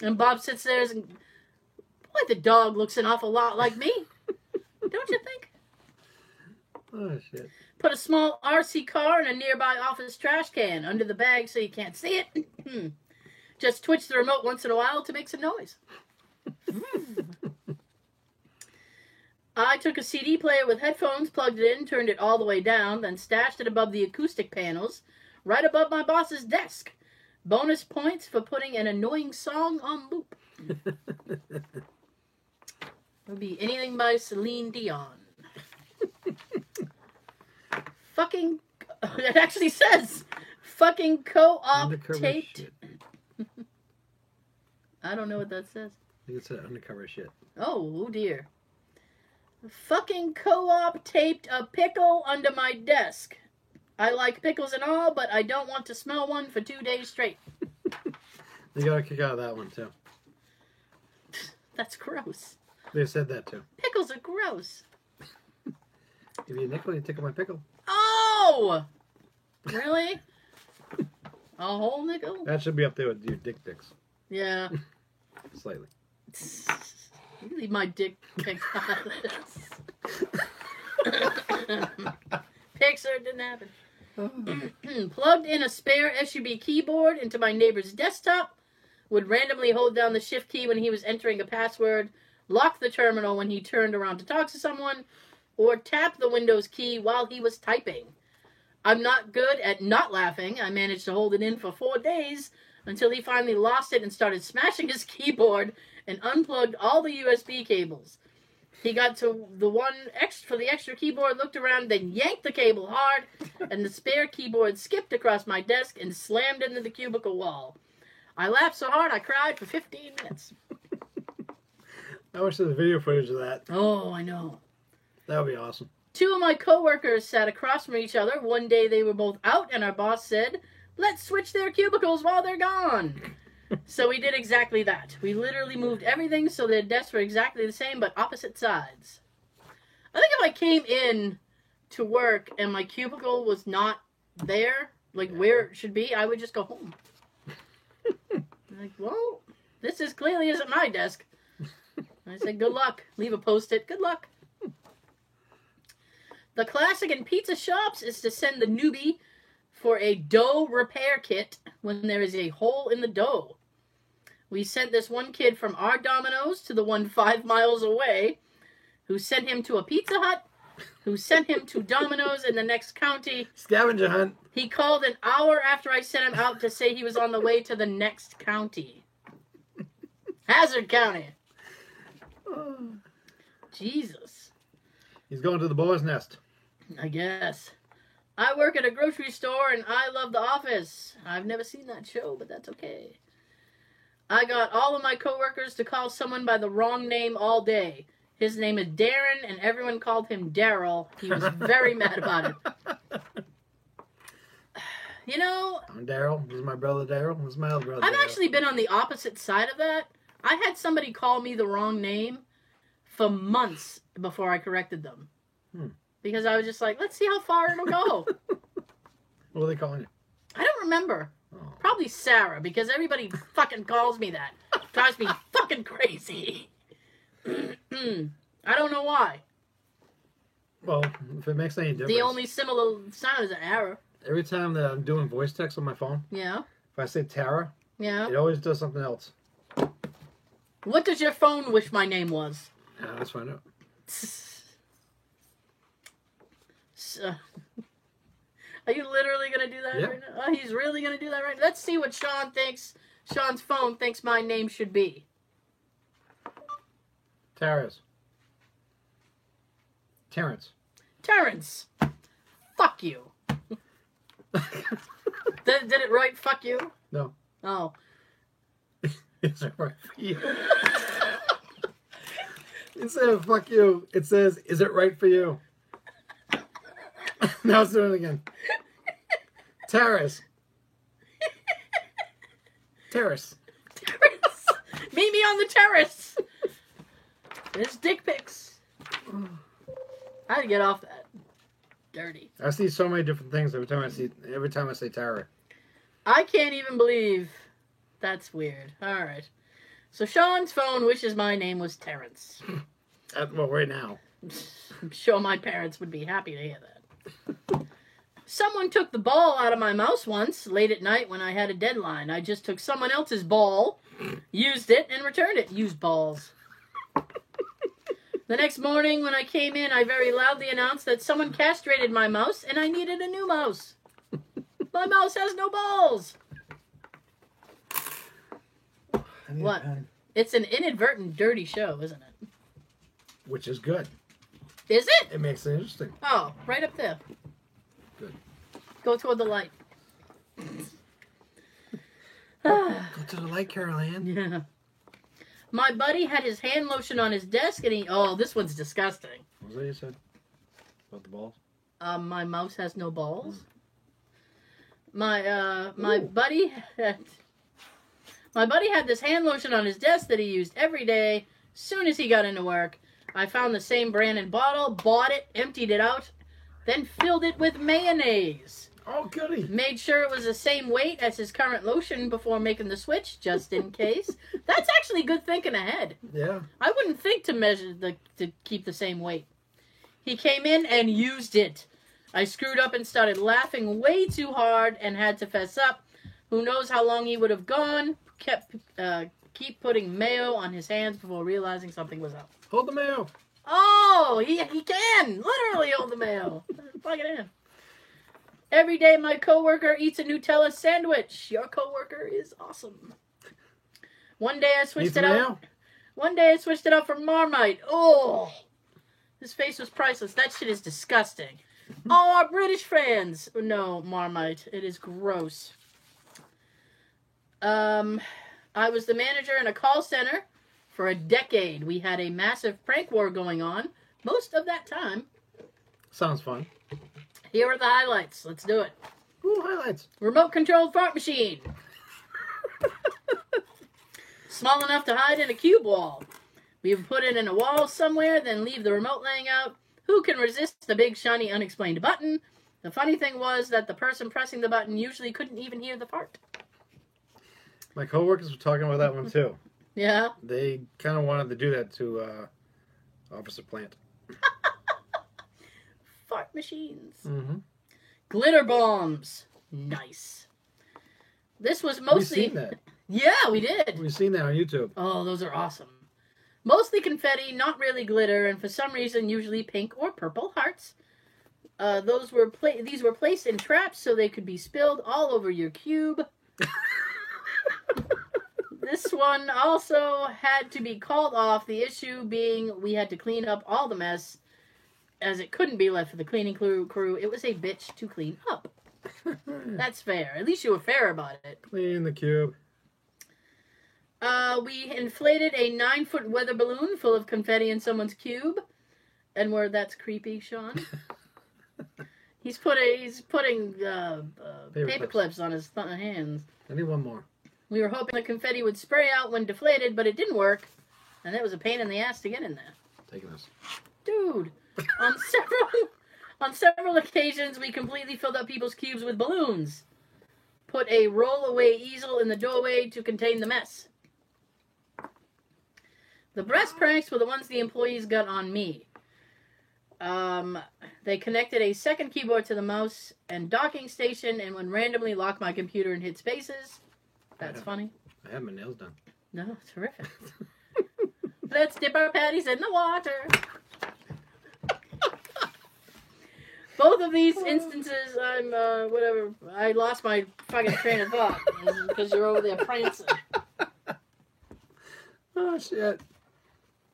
[SPEAKER 1] And Bob sits there and, boy, the dog looks an awful lot like me. Don't you think?
[SPEAKER 2] Oh, shit.
[SPEAKER 1] Put a small RC car in a nearby office trash can under the bag so you can't see it. Just twitch the remote once in a while to make some noise. I took a CD player with headphones, plugged it in, turned it all the way down, then stashed it above the acoustic panels, right above my boss's desk. Bonus points for putting an annoying song on loop. It would be anything by Celine Dion. Fucking, it actually says, fucking
[SPEAKER 2] Undercover
[SPEAKER 1] taped.
[SPEAKER 2] shit.
[SPEAKER 1] I don't know what that says.
[SPEAKER 2] I think it's undercover shit.
[SPEAKER 1] Oh dear. Fucking co-op taped a pickle under my desk. I like pickles and all, but I don't want to smell one for 2 days straight.
[SPEAKER 2] You got a kick out of that one, too.
[SPEAKER 1] That's gross.
[SPEAKER 2] They said that, too.
[SPEAKER 1] Pickles are gross.
[SPEAKER 2] Give you a nickel, you tickle my pickle.
[SPEAKER 1] Oh! Really? A whole nickel?
[SPEAKER 2] That should be up there with your dick pics.
[SPEAKER 1] Yeah.
[SPEAKER 2] Slightly.
[SPEAKER 1] You leave my dick pics out of this. Pixar didn't happen. Plugged in a spare SUB keyboard into my neighbor's desktop. Would randomly hold down the shift key when he was entering a password. Lock the terminal when he turned around to talk to someone. Or tap the Windows key while he was typing. I'm not good at not laughing. I managed to hold it in for 4 days until he finally lost it and started smashing his keyboard and unplugged all the USB cables. He got to the one for the extra keyboard, looked around, then yanked the cable hard, and the spare keyboard skipped across my desk and slammed into the cubicle wall. I laughed so hard I cried for 15 minutes.
[SPEAKER 2] I wish there was video footage of that.
[SPEAKER 1] Oh, I know.
[SPEAKER 2] That would be awesome.
[SPEAKER 1] 2 of my coworkers sat across from each other. One day they were both out, and our boss said, "Let's switch their cubicles while they're gone." So we did exactly that. We literally moved everything so their desks were exactly the same, but opposite sides. I think if I came in to work and my cubicle was not there, like where it should be, I would just go home. Like, well, this is clearly isn't my desk. I said, good luck. Leave a post-it. Good luck. The classic in pizza shops is to send the newbie for a dough repair kit when there is a hole in the dough. We sent this one kid from our Domino's to the one 5 miles away, who sent him to a Pizza Hut who sent him to Domino's in the next county.
[SPEAKER 2] Scavenger hunt.
[SPEAKER 1] He called an hour after I sent him out to say he was on the way to the next county. Hazard County. Jesus.
[SPEAKER 2] He's going to the boar's nest.
[SPEAKER 1] I guess. I work at a grocery store and I love The Office. I've never seen that show, but that's okay. I got all of my coworkers to call someone by the wrong name all day. His name is Darren, and everyone called him Daryl. He was very mad about it. You know...
[SPEAKER 2] I'm Daryl. This is my brother Daryl. This is my other brother
[SPEAKER 1] I've
[SPEAKER 2] Daryl.
[SPEAKER 1] actually been on the opposite side of that. I had somebody call me the wrong name for months before I corrected them. Because I was just like, let's see how far it'll go.
[SPEAKER 2] What are they calling you?
[SPEAKER 1] I don't remember.
[SPEAKER 2] Oh.
[SPEAKER 1] Probably Sarah, because everybody fucking calls me that. Drives me fucking crazy. I don't know why.
[SPEAKER 2] Well, if it makes any difference.
[SPEAKER 1] The only similar sound is an arrow.
[SPEAKER 2] Every time that I'm doing voice text on my phone,
[SPEAKER 1] Yeah.
[SPEAKER 2] if I say Tara,
[SPEAKER 1] Yeah.
[SPEAKER 2] it always does something else.
[SPEAKER 1] What does your phone wish my name was?
[SPEAKER 2] Let's find out.
[SPEAKER 1] Are you literally going to do that right now? Oh, he's really going to do that right now? Let's see what Sean thinks. Sean's phone thinks my name should be.
[SPEAKER 2] Tara's. Terrence.
[SPEAKER 1] Terrence. Fuck you. Did it right? Fuck you?
[SPEAKER 2] No.
[SPEAKER 1] Oh.
[SPEAKER 2] Is it right for you? Instead of fuck you, it says, is it right for you? Now let's do it again. Terrace. Terrace.
[SPEAKER 1] Terrace. Meet me on the terrace. There's dick pics. I had to get off that. Dirty.
[SPEAKER 2] I see so many different things every time I say Tara.
[SPEAKER 1] I can't even believe that's weird. Alright. So Sean's phone wishes my name was Terrence.
[SPEAKER 2] Well, right now.
[SPEAKER 1] I'm sure my parents would be happy to hear that. Someone took the ball out of my mouse once, late at night when I had a deadline. I just took someone else's ball, used it, and returned it. Used balls. The next morning when I came in, I very loudly announced that someone castrated my mouse and I needed a new mouse. My mouse has no balls. What? It's an inadvertent dirty show, isn't it?
[SPEAKER 2] Which is good.
[SPEAKER 1] Is it?
[SPEAKER 2] It makes it interesting.
[SPEAKER 1] Oh, right up there.
[SPEAKER 2] Good.
[SPEAKER 1] Go toward the light.
[SPEAKER 2] Go to the light, Carol Ann.
[SPEAKER 1] Yeah. My buddy had his hand lotion on his desk and he... Oh, this one's disgusting.
[SPEAKER 2] What was that you said? About the balls?
[SPEAKER 1] My mouse has no balls. My buddy had... My buddy had this hand lotion on his desk that he used every day. Soon as he got into work, I found the same brand and bottle, bought it, emptied it out, then filled it with mayonnaise.
[SPEAKER 2] Oh, goody.
[SPEAKER 1] Made sure it was the same weight as his current lotion before making the switch, just in case. That's actually good thinking ahead.
[SPEAKER 2] Yeah.
[SPEAKER 1] I wouldn't think to keep the same weight. He came in and used it. I screwed up and started laughing way too hard and had to fess up. Who knows how long he would have gone. Keep putting mayo on his hands before realizing something was up.
[SPEAKER 2] Hold the mayo.
[SPEAKER 1] Oh, he can literally hold the mayo. Plug it in. Every day my coworker eats a Nutella sandwich. Your coworker is awesome. One day I switched it out. One day I switched it out for Marmite. Oh, his face was priceless. That shit is disgusting. Oh, our British fans. No, Marmite. It is gross. I was the manager in a call center for a decade. We had a massive prank war going on most of that time.
[SPEAKER 2] Sounds fun.
[SPEAKER 1] Here are the highlights. Let's do it.
[SPEAKER 2] Ooh, highlights.
[SPEAKER 1] Remote controlled fart machine. Small enough to hide in a cube wall. We would put it in a wall somewhere, then leave the remote laying out. Who can resist the big, shiny, unexplained button? The funny thing was that the person pressing the button usually couldn't even hear the fart.
[SPEAKER 2] My coworkers were talking about that one too.
[SPEAKER 1] Yeah?
[SPEAKER 2] They kind of wanted to do that to Officer Plant.
[SPEAKER 1] Fart machines.
[SPEAKER 2] Mm-hmm.
[SPEAKER 1] Glitter bombs. Nice. This was mostly...
[SPEAKER 2] We've seen that.
[SPEAKER 1] Yeah, we did.
[SPEAKER 2] We've seen that on YouTube.
[SPEAKER 1] Oh, those are awesome. Mostly confetti, not really glitter, and for some reason, usually pink or purple hearts. These were placed in traps so they could be spilled all over your cube. This one also had to be called off, the issue being we had to clean up all the mess, as it couldn't be left for the cleaning crew. It was a bitch to clean up. That's fair. At least you were fair about it.
[SPEAKER 2] Clean the cube.
[SPEAKER 1] We inflated a 9-foot weather balloon full of confetti in someone's cube. And where that's creepy, Sean. He's putting paper clips on his hands.
[SPEAKER 2] I need one more.
[SPEAKER 1] We were hoping the confetti would spray out when deflated, but it didn't work. And it was a pain in the ass to get in there.
[SPEAKER 2] Taking this.
[SPEAKER 1] Dude, on several occasions, we completely filled up people's cubes with balloons. Put a roll-away easel in the doorway to contain the mess. The breast pranks were the ones the employees got on me. They connected a second keyboard to the mouse and docking station and would randomly lock my computer and hit spaces. That's funny.
[SPEAKER 2] I have my nails done.
[SPEAKER 1] No, terrific. Let's dip our patties in the water. Both of these instances, I lost my fucking train of thought because you're over there prancing.
[SPEAKER 2] Oh, shit.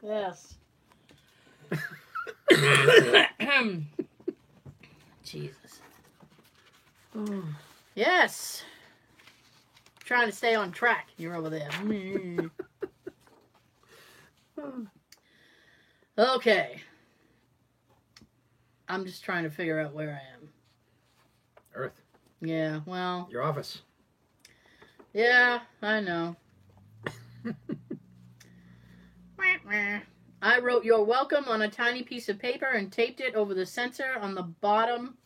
[SPEAKER 1] Yes. Jesus.
[SPEAKER 2] Oh.
[SPEAKER 1] Yes. Trying to stay on track. You're over there. Okay. I'm just trying to figure out where I am.
[SPEAKER 2] Earth.
[SPEAKER 1] Yeah, well.
[SPEAKER 2] Your office.
[SPEAKER 1] Yeah, I know. I wrote "You're welcome" on a tiny piece of paper and taped it over the sensor on the bottom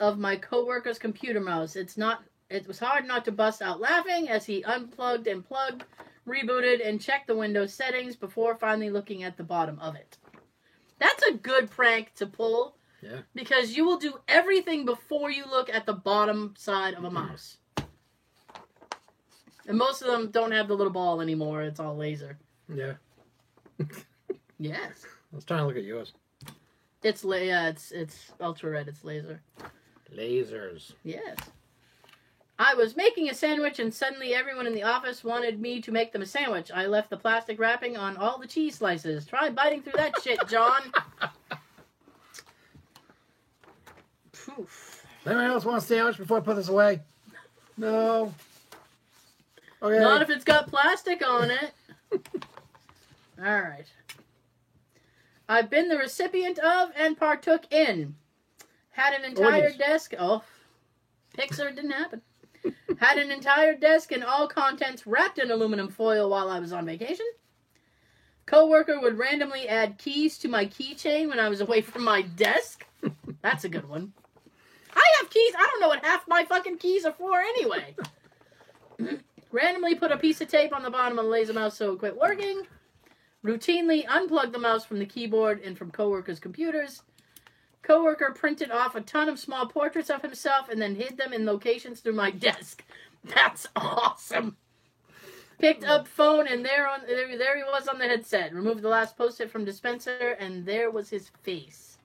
[SPEAKER 1] of my coworker's computer mouse. It was hard not to bust out laughing as he unplugged and plugged, rebooted, and checked the Windows settings before finally looking at the bottom of it. That's a good prank to pull.
[SPEAKER 2] Yeah.
[SPEAKER 1] Because you will do everything before you look at the bottom side of a mouse. And most of them don't have the little ball anymore. It's all laser.
[SPEAKER 2] Yeah.
[SPEAKER 1] Yes.
[SPEAKER 2] I was trying to look at yours.
[SPEAKER 1] It's ultra red. It's laser.
[SPEAKER 2] Lasers.
[SPEAKER 1] Yes. I was making a sandwich and suddenly everyone in the office wanted me to make them a sandwich. I left the plastic wrapping on all the cheese slices. Try biting through that shit, John. Poof.
[SPEAKER 2] Anyone else want a sandwich before I put this away? No. Okay.
[SPEAKER 1] Not if it's got plastic on it. All right. I've been the recipient of and partook in. Had an entire desk. Oh, Pixar didn't happen. Had an entire desk and all contents wrapped in aluminum foil while I was on vacation. Coworker would randomly add keys to my keychain when I was away from my desk. That's a good one. I have keys. I don't know what half my fucking keys are for anyway. Randomly put a piece of tape on the bottom of the laser mouse so it quit working. Routinely unplugged the mouse from the keyboard and from coworkers' computers. Coworker printed off a ton of small portraits of himself and then hid them in locations through my desk. That's awesome. Picked up phone and there he was on the headset. Removed the last post-it from dispenser and there was his face.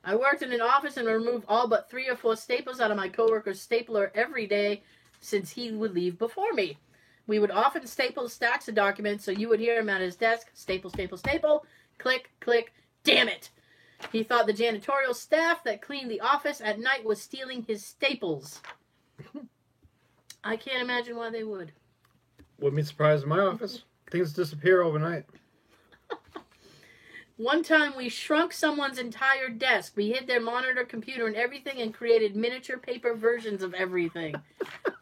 [SPEAKER 1] I worked in an office and removed all but 3 or 4 staples out of my coworker's stapler every day since he would leave before me. We would often staple stacks of documents so you would hear him at his desk. Staple, staple, staple. Click, click. Damn it. He thought the janitorial staff that cleaned the office at night was stealing his staples. I can't imagine why they would.
[SPEAKER 2] Wouldn't be surprised in my office. Things disappear overnight.
[SPEAKER 1] One time we shrunk someone's entire desk. We hid their monitor, computer, and everything and created miniature paper versions of everything.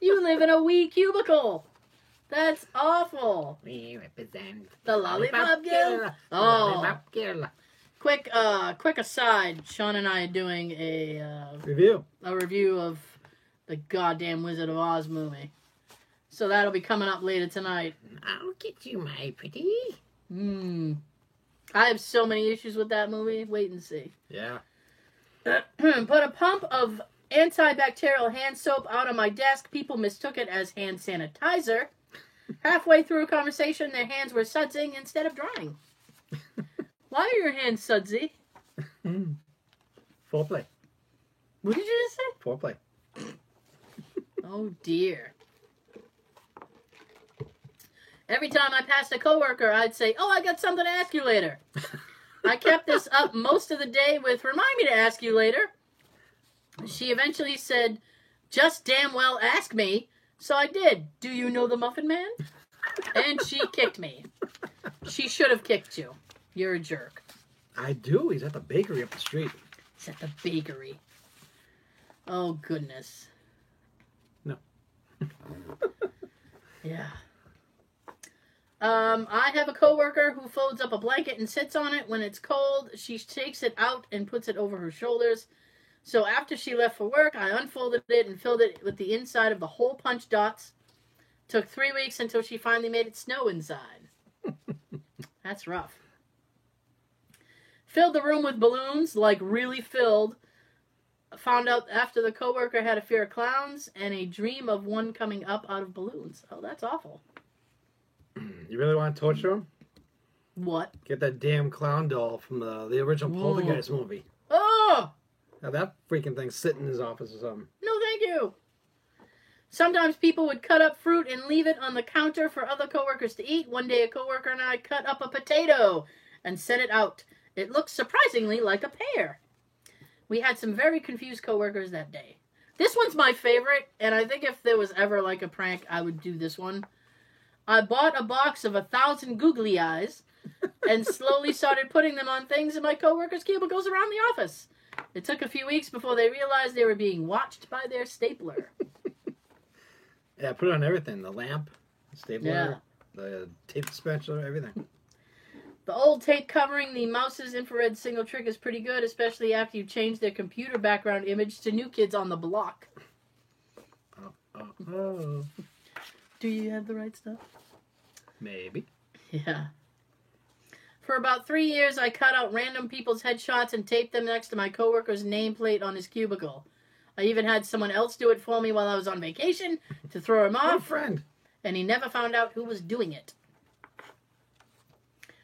[SPEAKER 1] You live in a wee cubicle. That's awful.
[SPEAKER 2] We represent
[SPEAKER 1] the Lollipop Guild. Oh.
[SPEAKER 2] Lollipop Guild.
[SPEAKER 1] Quick aside. Sean and I are doing a
[SPEAKER 2] review
[SPEAKER 1] of the goddamn Wizard of Oz movie. So that'll be coming up later tonight.
[SPEAKER 2] I'll get you, my pretty.
[SPEAKER 1] I have so many issues with that movie. Wait and see.
[SPEAKER 2] Yeah.
[SPEAKER 1] Put a pump of antibacterial hand soap out on my desk. People mistook it as hand sanitizer. Halfway through a conversation, their hands were sudsing instead of drying. Why are your hands sudsy?
[SPEAKER 2] Foreplay.
[SPEAKER 1] What did you just say?
[SPEAKER 2] Foreplay.
[SPEAKER 1] Oh, dear. Every time I passed a coworker, I'd say, "Oh, I got something to ask you later." I kept this up most of the day with, "Remind me to ask you later." She eventually said, "Just damn well ask me." So I did. "Do you know the Muffin Man?" And she kicked me. She should have kicked you. You're a jerk.
[SPEAKER 2] I do. He's at the bakery up the street.
[SPEAKER 1] He's at the bakery. Oh, goodness.
[SPEAKER 2] No.
[SPEAKER 1] Yeah. I have a coworker who folds up a blanket and sits on it when it's cold. She takes it out and puts it over her shoulders. So after she left for work, I unfolded it and filled it with the inside of the hole punch dots. Took 3 weeks until she finally made it snow inside. That's rough. Filled the room with balloons, like really filled. Found out after the coworker had a fear of clowns and a dream of one coming up out of balloons. Oh, that's awful.
[SPEAKER 2] You really want to torture him?
[SPEAKER 1] What?
[SPEAKER 2] Get that damn clown doll from the original Poltergeist movie.
[SPEAKER 1] Oh!
[SPEAKER 2] Now that freaking thing's sitting in his office or something.
[SPEAKER 1] No, thank you. Sometimes people would cut up fruit and leave it on the counter for other coworkers to eat. One day a coworker and I cut up a potato and set it out. It looked surprisingly like a pear. We had some very confused coworkers that day. This one's my favorite, and I think if there was ever like a prank, I would do this one. I bought a box of 1,000 googly eyes and slowly started putting them on things in my coworkers' cubicles around the office. It took a few weeks before they realized they were being watched by their stapler.
[SPEAKER 2] Yeah, put it on everything. The lamp, the stapler, the tape dispenser, everything.
[SPEAKER 1] The old tape covering the mouse's infrared signal trick is pretty good, especially after you change their computer background image to New Kids on the Block.
[SPEAKER 2] Oh.
[SPEAKER 1] Do you have the right stuff?
[SPEAKER 2] Maybe.
[SPEAKER 1] Yeah. For about 3 years, I cut out random people's headshots and taped them next to my coworker's nameplate on his cubicle. I even had someone else do it for me while I was on vacation to throw him off.
[SPEAKER 2] What a friend.
[SPEAKER 1] And he never found out who was doing it.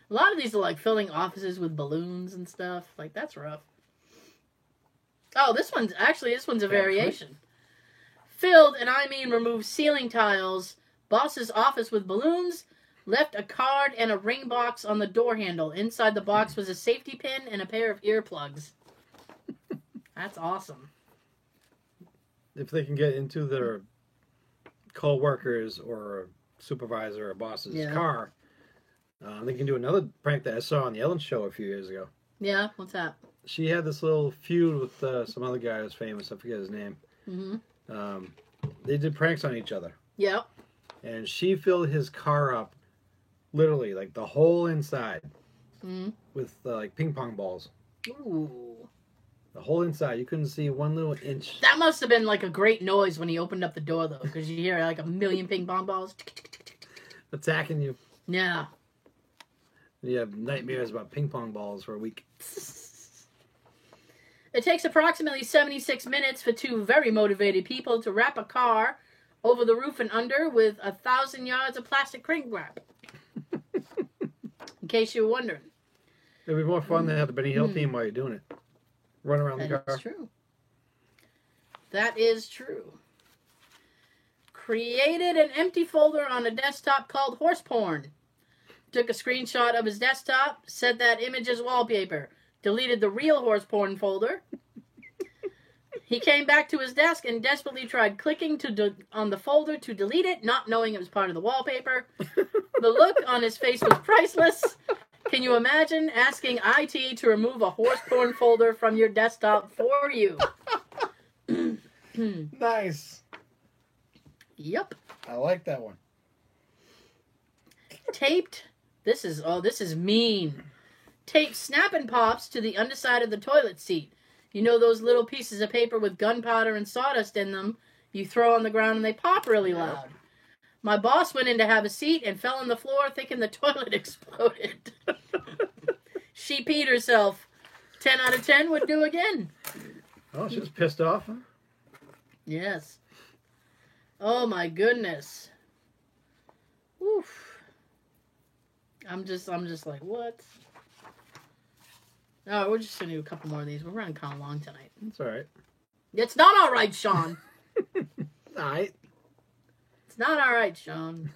[SPEAKER 1] A lot of these are like filling offices with balloons and stuff. Like, that's rough. Oh, this one's a variation. Filled, and I mean removed ceiling tiles, boss's office with balloons, left a card and a ring box on the door handle. Inside the box was a safety pin and a pair of earplugs. That's awesome.
[SPEAKER 2] If they can get into their co-workers or supervisor or boss's car, they can do another prank that I saw on the Ellen Show a few years ago.
[SPEAKER 1] Yeah, what's that?
[SPEAKER 2] She had this little feud with some other guy who's famous. I forget his name.
[SPEAKER 1] Mm-hmm.
[SPEAKER 2] They did pranks on each other.
[SPEAKER 1] Yep.
[SPEAKER 2] And she filled his car up, literally, like the whole inside, with like ping pong balls.
[SPEAKER 1] Ooh.
[SPEAKER 2] The whole inside. You couldn't see one little inch.
[SPEAKER 1] That must have been like a great noise when he opened up the door, though, because you hear like a million ping pong balls
[SPEAKER 2] attacking you.
[SPEAKER 1] Yeah.
[SPEAKER 2] You have nightmares about ping pong balls for a week.
[SPEAKER 1] It takes approximately 76 minutes for two very motivated people to wrap a car over the roof and under with 1,000 yards of plastic cling wrap. In case you were wondering.
[SPEAKER 2] It'd be more fun to have the Benny Hill theme while you're doing it. Run around the car.
[SPEAKER 1] That's true. That is true. Created an empty folder on a desktop called horse porn. Took a screenshot of his desktop, set that image as wallpaper, deleted the real horse porn folder. He came back to his desk and desperately tried clicking on the folder to delete it, not knowing it was part of the wallpaper. The look on his face was priceless. Can you imagine asking IT to remove a horse porn folder from your desktop for you?
[SPEAKER 2] Nice.
[SPEAKER 1] Yep.
[SPEAKER 2] I like that one.
[SPEAKER 1] Taped. This is mean. Taped Snap and Pops to the underside of the toilet seat. You know those little pieces of paper with gunpowder and sawdust in them you throw on the ground and they pop really loud. My boss went in to have a seat and fell on the floor thinking the toilet exploded. She peed herself. 10 out of 10 would do again.
[SPEAKER 2] Oh, she was pissed off, huh?
[SPEAKER 1] Yes. Oh my goodness. I'm just like, what? Oh, we're just gonna do a couple more of these. We're running kind of long tonight.
[SPEAKER 2] It's all right.
[SPEAKER 1] It's not all right, Sean.
[SPEAKER 2] All right.
[SPEAKER 1] It's not all right, Sean.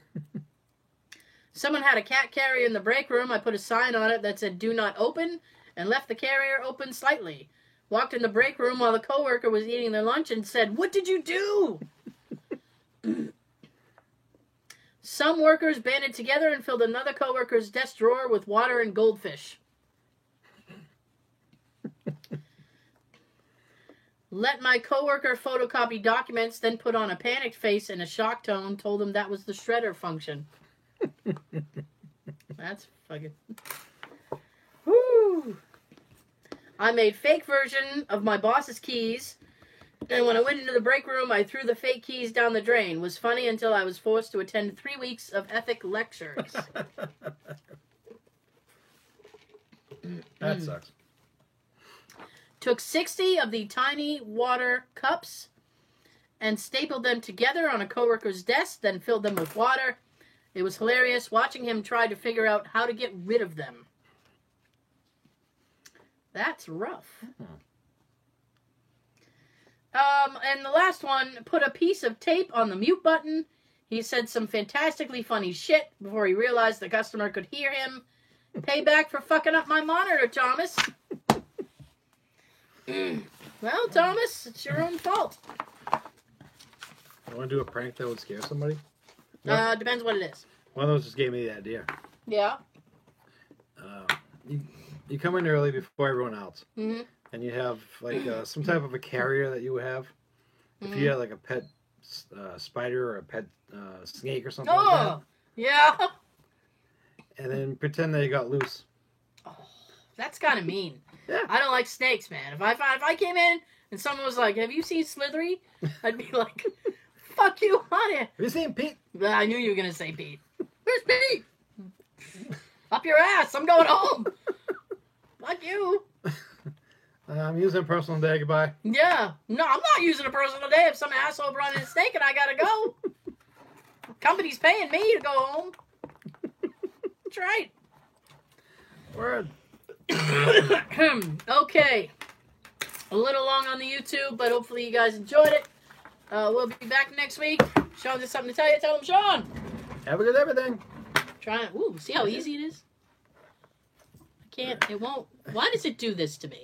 [SPEAKER 1] Someone had a cat carrier in the break room. I put a sign on it that said "Do not open" and left the carrier open slightly. Walked in the break room while the coworker was eating their lunch and said, "What did you do?" Some workers banded together and filled another coworker's desk drawer with water and goldfish. Let my coworker photocopy documents, then put on a panicked face and a shock tone, told him that was the shredder function. That's fucking... Woo! I made fake version of my boss's keys, and when I went into the break room, I threw the fake keys down the drain. Was funny until I was forced to attend 3 weeks of ethic lectures.
[SPEAKER 2] That sucks.
[SPEAKER 1] Took 60 of the tiny water cups and stapled them together on a coworker's desk, then filled them with water. It was hilarious watching him try to figure out how to get rid of them. That's rough. And the last one, put a piece of tape on the mute button. He said some fantastically funny shit before he realized the customer could hear him. Payback for fucking up my monitor, Thomas. Well, Thomas, it's your own fault.
[SPEAKER 2] I want to do a prank that would scare somebody.
[SPEAKER 1] Depends what it is.
[SPEAKER 2] One of those just gave me the idea.
[SPEAKER 1] Yeah.
[SPEAKER 2] You come in early before everyone else,
[SPEAKER 1] Mm-hmm.
[SPEAKER 2] and you have like some type of a carrier that you have. If you had like a pet spider or a pet snake or something like that.
[SPEAKER 1] Yeah.
[SPEAKER 2] And then pretend that you got loose.
[SPEAKER 1] Oh, that's kind of mean.
[SPEAKER 2] Yeah.
[SPEAKER 1] I don't like snakes, man. If I came in and someone was like, "Have you seen Slithery?" I'd be like, "Fuck you, honey."
[SPEAKER 2] Have you seen Pete?
[SPEAKER 1] I knew you were gonna say Pete. Where's Pete? Up your ass. I'm going home. Fuck you.
[SPEAKER 2] I'm using a personal day. Goodbye.
[SPEAKER 1] Yeah. No, I'm not using a personal day if some asshole brought in a snake and I gotta go. Company's paying me to go home. That's right.
[SPEAKER 2] Word.
[SPEAKER 1] Okay. A little long on the YouTube, but hopefully you guys enjoyed it. We'll be back next week. Sean has something to tell you. Tell him, Sean.
[SPEAKER 2] Have a good everything.
[SPEAKER 1] Trying. Ooh, see how easy it is? I can't. It won't. Why does it do this to me?